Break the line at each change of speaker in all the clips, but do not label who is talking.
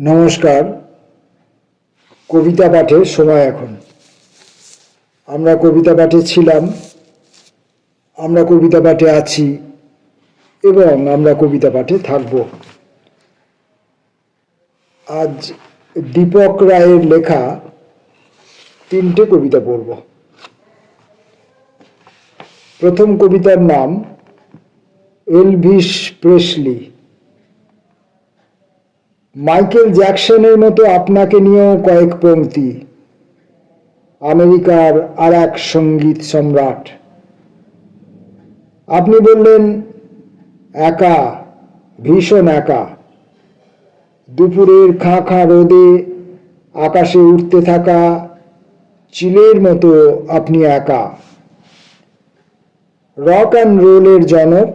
নমস্কার। কবিতা পাঠের সময় এখন। আমরা কবিতা পাঠে ছিলাম, আমরা কবিতা পাঠে আছি এবং আমরা কবিতা পাঠে থাকব। আজ দীপক রায়ের লেখা 3টে কবিতা পড়ব। প্রথম কবিতার নাম এলভিস প্রেসলি। মাইকেল জ্যাকসনের মতো আপনাকে নিয়েও কয়েক পংক্তি। আমেরিকার আর এক সঙ্গীত সম্রাট। আপনি বললেন একা, ভীষণ একা। দুপুরের খাঁ খাঁ রোদে আকাশে উঠতে থাকা চিলের মতো আপনি একা। রক অ্যান্ড রোলের জনক,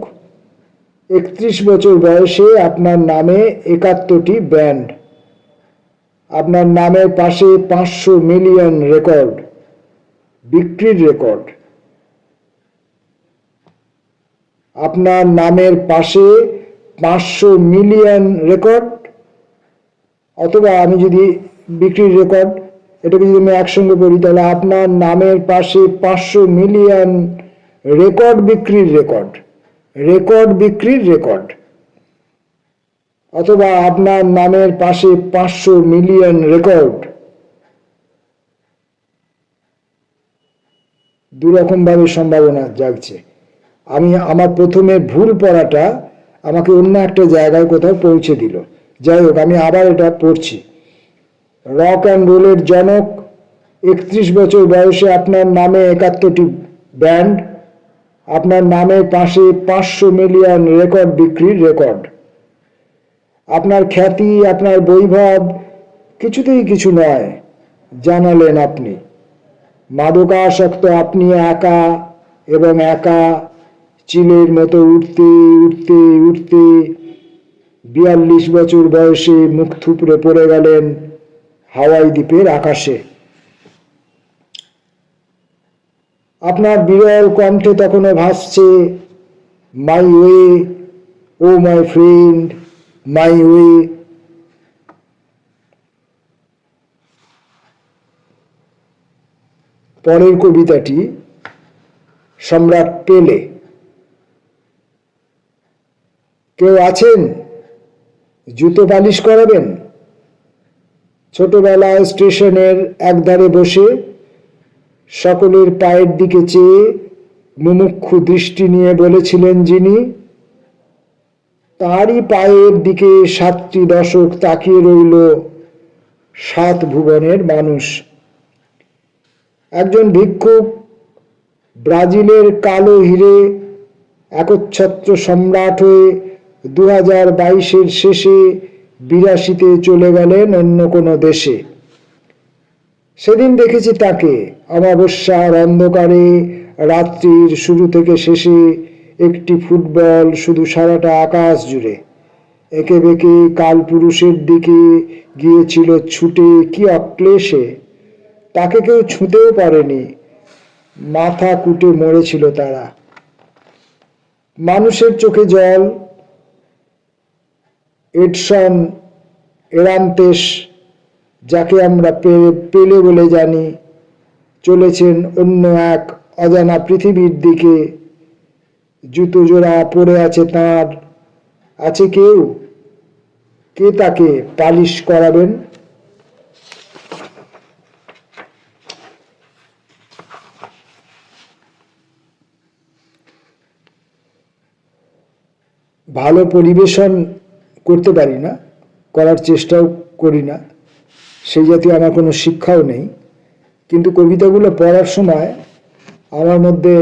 31 বছর বয়সে আপনার নামে 71টি ব্যান্ড। আপনার নামের পাশে 500 মিলিয়ন রেকর্ড, বিক্রির রেকর্ড। আপনার নামের পাশে 500 মিলিয়ন রেকর্ড, অথবা আমি যদি বিক্রির রেকর্ড এটাকে যদি আমি একসঙ্গে পড়ি তাহলে আপনার নামের পাশে 500 মিলিয়ন রেকর্ড বিক্রির রেকর্ড, রেকর্ড বিক্রির রেকর্ড। অথবা আপনার নামের পাশে 500 মিলিয়ন রেকর্ড। দুরকমভাবে সম্ভাবনা জাগছে। আমার প্রথমে ভুল পড়াটা আমাকে অন্য একটা জায়গায় কোথাও পৌঁছে দিল। যাই হোক, আমি আবার এটা পড়ছি। রক অ্যান্ড রোলের জনক, 31 বছর বয়সে আপনার নামে 71টি ব্যান্ড। আপনার নামের পাশে 500 মিলিয়ন রেকর্ড বিক্রির রেকর্ড। আপনার খ্যাতি, আপনার বৈভব কিছুতেই কিছু নয়, জানালেন আপনি। মাদকাসক্ত আপনি একা এবং একা, চিলের মতো উঠতে উঠতে উঠতে 42 বছর বয়সে মুখ থুবড়ে পড়ে গেলেন হাওয়াই দ্বীপের আকাশে। আপনার বিরল কণ্ঠে তখনও ভাসছে মাই ওয়ে, ও মাই ফ্রেন্ড, মাই ওয়ে। পরের কবিতাটি সম্রাট পেলে। কেউ আছেন? জুতো পালিশ করাবেন? ছোটবেলায় স্টেশনের একধারে বসে সকলের পায়ের দিকে চেয়ে মুমুক্ষু দৃষ্টি নিয়ে বলেছিলেন যিনি, তারই পায়ের দিকে 7টি দশক তাকিয়ে রইল 7 ভুবনের মানুষ। একজন ভিক্ষুক ব্রাজিলের কালো হিরে একচ্ছত্র সম্রাট হয়ে 2022-এর শেষে 82-তে চলে গেলেন অন্য কোনো দেশে। সেদিন দেখেছি তাকে অমাবস্যার অন্ধকারে, রাত্রির শুরু থেকে শেষে একটি ফুটবল শুধু সারাটা আকাশ জুড়ে। একে বেঁকে কালপুরুষের দিকে গিয়েছিল ছুটে, কি অক্লেশে। তাকে কেউ ছুঁতেও পারেনি, মাথা কুটে মরেছিল তারা। মানুষের চোখে জল। এডসন এরান্তেস, যাকে আমরা পেলে বলে জানি, চলেছেন অন্য এক অজানা পৃথিবীর দিকে। জুতো জোড়া পড়ে আছে তাঁর। আছে কেউ? কে তাকে পালিশ করাবেন? ভালো পরিবেশন করতে পারি না, করার চেষ্টাও করি না, সেই জাতীয় আমার কোনো শিক্ষাও নেই। কিন্তু কবিতাগুলো পড়ার সময় আমার মধ্যে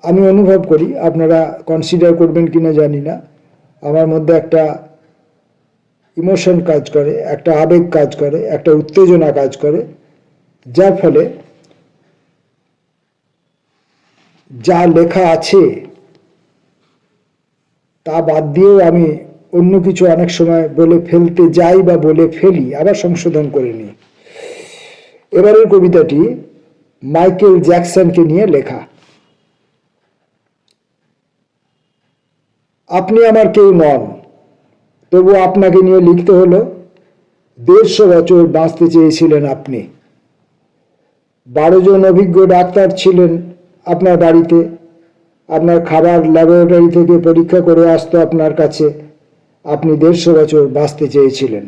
আমি অনুভব করি, আপনারা কনসিডার করবেন কিনা জানি না, আমার মধ্যে একটা ইমোশন কাজ করে, একটা আবেগ কাজ করে, একটা উত্তেজনা কাজ করে, যার ফলে যা লেখা আছে তা বাদ দিয়েও আমি অন্য কিছু অনেক সময় বলে ফেলতে যাই বা বলে ফেলি, আবার সংশোধন করে নিই। এবারের কবিতাটি মাইকেল জ্যাকসনকে নিয়ে লেখা। আপনি আমার কেউ নন, তবু আপনাকে নিয়ে লিখতে হলো। 150 বছর বাঁচতে চেয়েছিলেন আপনি। 12 জন অভিজ্ঞ ডাক্তার ছিলেন আপনার বাড়িতে। আপনার খাবার ল্যাবরেটরি থেকে পরীক্ষা করে আসতো আপনার কাছে। আপনি 150 বছর বাঁচতে চেয়েছিলেন।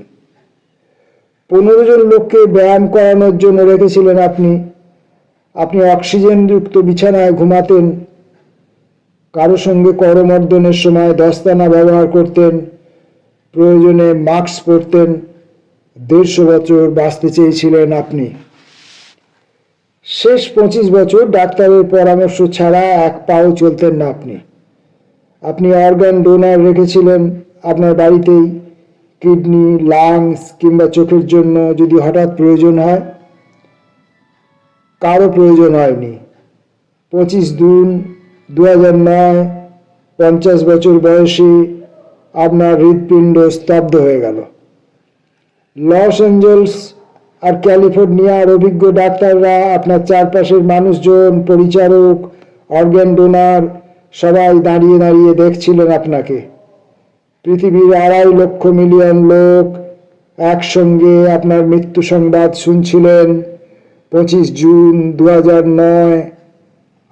15 জন লোককে ব্যায়াম করানোর জন্য রেখেছিলেন আপনি। আপনি অক্সিজেনযুক্ত বিছানায় ঘুমাতেন, কারো সঙ্গে করমর্দনের সময় দস্তানা ব্যবহার করতেন, প্রয়োজনে মাস্ক পরতেন। 150 বছর বাঁচতে চেয়েছিলেন আপনি। শেষ 25 বছর ডাক্তারের পরামর্শ ছাড়া এক পাও চলতেন না আপনি। আপনি অর্গান ডোনার রেখেছিলেন আপনার বাড়িতেই, কিডনি, লাংস কিংবা চোখের জন্য যদি হঠাৎ প্রয়োজন হয়। কারো প্রয়োজন হয়নি। 25/2/2009 50 বছর বয়সে আপনার হৃৎপিণ্ড স্তব্ধ হয়ে গেল। লস অ্যাঞ্জেলস আর ক্যালিফোর্নিয়ার অভিজ্ঞ ডাক্তাররা, আপনার চারপাশের মানুষজন, পরিচারক, অর্গান ডোনার সবাই দাঁড়িয়ে দাঁড়িয়ে দেখছিলেন আপনাকে। পৃথিবীর 2.5 লক্ষ মিলিয়ন লোক একসঙ্গে আপনার মৃত্যু সংবাদ শুনছিলেন। 25 জুন 2009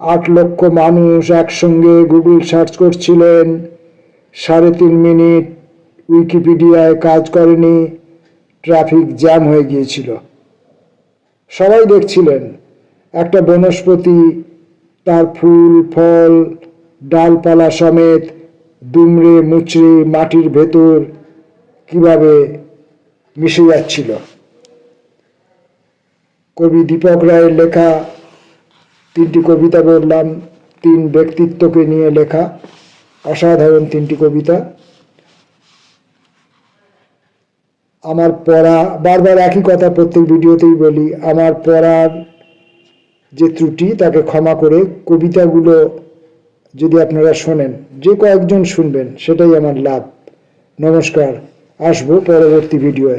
8 লক্ষ মানুষ একসঙ্গে গুগল সার্চ করছিলেন। 3.5 মিনিট উইকিপিডিয়ায় কাজ করেনি, ট্রাফিক জ্যাম হয়ে গিয়েছিল। সবাই দেখছিলেন একটা বনস্পতি তার ফুল, ফল, ডালপালা সমেত দুমড়ে মুচড়ে মাটির ভেতর কিভাবে মিশে যাচ্ছিল। কবি দীপক রায়ের লেখা 3টি কবিতা বললাম, 3 ব্যক্তিত্বকে নিয়ে লেখা অসাধারণ 3টি কবিতা। আমার পড়া, বারবার একই কথা প্রত্যেক ভিডিওতেই বলি, আমার পড়ার যে ত্রুটি তাকে ক্ষমা করে কবিতাগুলো যদি আপনারা শোনেন, যে কয়েকজন শুনবেন সেটাই আমার লাভ। নমস্কার, আসবো পরবর্তী ভিডিওয়ে।